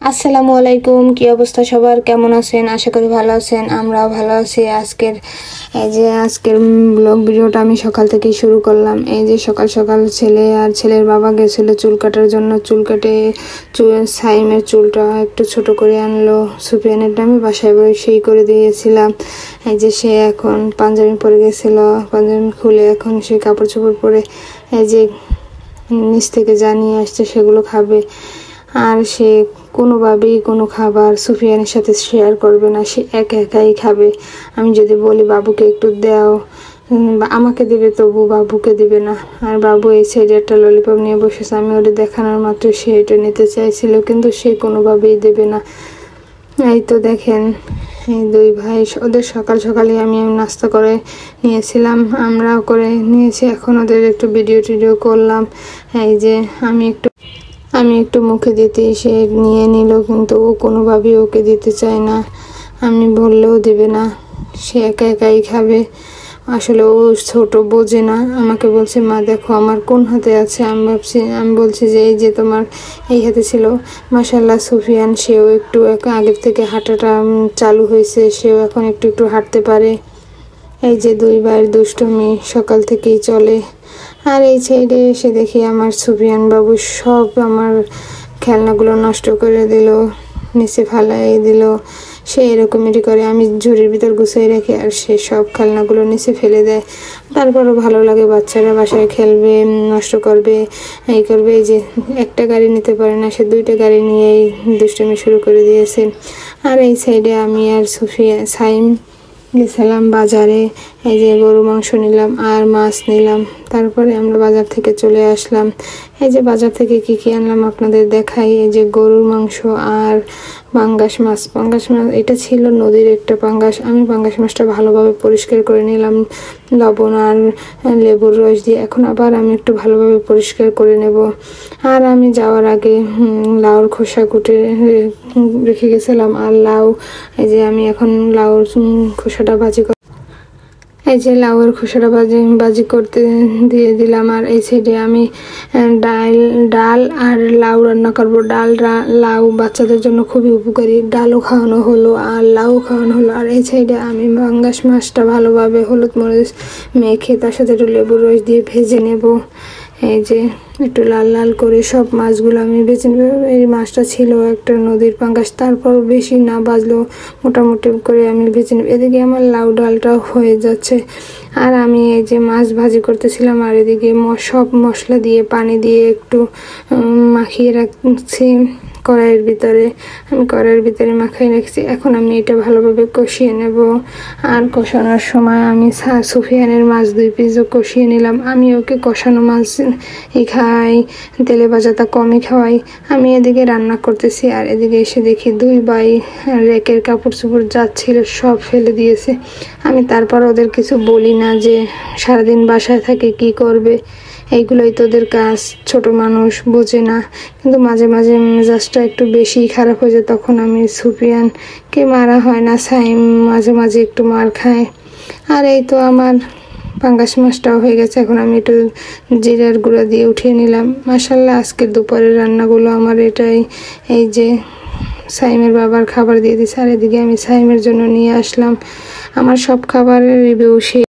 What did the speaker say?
আসসালামু আলাইকুম। কি অবস্থা সবার, কেমন আছেন? আশা করি ভালো আছেন, আমরাও ভালো আছি। আজকের ব্লগ ভিডিওটা আমি সকাল থেকেই শুরু করলাম। এই যে সকাল সকাল ছেলে আর ছেলের বাবা গেছিল চুল কাটার জন্য। চুল কেটে সাইমের চুলটা একটু ছোট করে আনলো। সুফিয়ানেরটা আমি বাসায় বসেই করে দিয়েছিলাম। এই যে সে এখন পাঞ্জাবি পরে গেছিল, পাঞ্জাবি খুলে এখন সে কাপড় চোপড় পরে এই যে নিচ থেকে জানিয়ে আসছে সেগুলো খাবে। আর সে কোনোভাবেই কোনো খাবার সুফিয়ানের সাথে শেয়ার করবে না, সে একা একাই খাবে। আমি যদি বলি বাবুকে একটু দাও, আমাকে দেবে, তবু বাবুকে দিবে না। আর বাবু এই সাইডে একটা ললিপপ নিয়ে বসেছে, আমি ওটা দেখানোর মাত্র সে এটা নিতে চাইছিল, কিন্তু সে কোনোভাবেই দেবে না। এই তো দেখেন, এই দুই ভাই, ওদের সকাল সকালে আমি নাস্তা করে নিয়েছিলাম, আমরাও করে নিয়েছি। এখন ওদের একটু ভিডিও করলাম। এই যে আমি একটু মুখে দিতে সে নিয়ে নিল, কিন্তু ও কোনোভাবেই ওকে দিতে চায় না। আমি বললেও দেবে না, সে একা একাই খাবে। আসলে ও ছোট, বোঝে না। আমাকে বলছে, মা দেখো আমার কোন হাতে আছে। আমি বলছি যে এই যে তোমার এই হাতে ছিল। মাশাআল্লাহ সুফিয়ান, সেও একটু আগের থেকে হাঁটাটা চালু হয়েছে, সেও এখন একটু হাঁটতে পারে। এই যে দুই ভাইয়ের দুষ্টুমি সকাল থেকেই চলে। আর এই সাইডে এসে দেখি আমার সুফিয়ান বাবু সব আমার খেলনাগুলো নষ্ট করে দিল, নিচে ফালাই দিল। সে এরকমই করে, আমি ঝুড়ির ভিতর গুছিয়ে রাখি আর সে সব খেলনাগুলো নিচে ফেলে দেয়। তারপরও ভালো লাগে, বাচ্চারা বাসায় খেলবে, নষ্ট করবে, এই করবে। এই যে একটা গাড়ি নিতে পারে না, সে দুইটা গাড়ি নিয়েই দুষ্টুমি শুরু করে দিয়েছে। আর এই সাইডে আমি আর সাইম গেছিলাম বাজারে। এই যে গরু মাংস নিলাম আর মাছ নিলাম, তারপরে আমরা বাজার থেকে চলে আসলাম। এই যে বাজার থেকে কি আনলাম আপনাদের দেখাই। এই যে গরুর মাংস আর পাঙ্গাস মাছ। এটা ছিল নদীর একটা পাঙ্গাস। আমি পাঙ্গাস মাছটা ভালোভাবে পরিষ্কার করে নিলাম লবণ আর লেবুর রস দিয়ে। এখন আবার আমি একটু ভালোভাবে পরিষ্কার করে নেব। আর আমি যাওয়ার আগে লাউর খোসা কুটে রেখে গেছিলাম। আর লাউ, এই যে আমি এখন লাউর খোসাটা এই যে লাউয়ের খোসাটা ভাজি করতে দিয়ে দিলাম। আর এই সাইডে আমি ডাল আর লাউ রান্না করবো। লাউ বাচ্চাদের জন্য খুবই উপকারী, ডালও খাওয়ানো হলো আর লাউ খাওয়ানো হলো। আর এই সাইডে আমি পাঙ্গাস মাছটা ভালোভাবে হলুদ মরিচ মেখে তার সাথে একটু লেবুর রস দিয়ে ভেজে নেব। এই যে একটু লাল লাল করে সব মাছগুলো আমি ভেজে নেব। এই মাছটা ছিল একটা নদীর পাঙ্গাস, তারপর বেশি না বাজলেও মোটামুটি করে আমি ভেজে নেব। এদিকে আমার লাউ ডালটা হয়ে যাচ্ছে আর আমি এই যে মাছ ভাজি করতেছিলাম। আর এদিকে সব মশলা দিয়ে পানি দিয়ে একটু মাখিয়ে রাখছি কড়াইয়ের ভিতরে। আমি কড়াইয়ের ভিতরে মাখিয়ে রাখছি। এখন আমি এটা ভালোভাবে কষিয়ে নেব। আর কষানোর সময় আমি সুফিয়ানের মাছ 2 পিসও কষিয়ে নিলাম। আমি ওকে কষানো মাছ খাই, তেলে ভাজাটা কমই খাওয়াই। আমি এদিকে রান্না করতেছি আর এদিকে এসে দেখি 2 ভাই রেকের কাপড় চোপড় যাচ্ছিল সব ফেলে দিয়েছে। আমি তারপর ওদের কিছু বলি না, যে সারাদিন বাসায় থাকে কি করবে, এইগুলোই তোদের কাজ, ছোট মানুষ বোঝে না। কিন্তু মাঝে মাঝে মেজাজটা একটু বেশি খারাপ হয়ে যায়, তখন আমি সুফিয়ানকে মারা হয় না, সাইম মাঝে মাঝে একটু মার খায়। আর এই তো আমার পাঙ্গাস মাছটাও হয়ে গেছে। এখন আমি একটু জিরার গুঁড়া দিয়ে উঠিয়ে নিলাম। মাশাআল্লাহ আজকের দুপুরের রান্নাগুলো আমার এটাই। এই যে সাইমের বাবার খাবার দিয়ে দিয়েছে আর এদিকে আমি সাইমের জন্য নিয়ে আসলাম আমার সব খাবারের রিভিউ।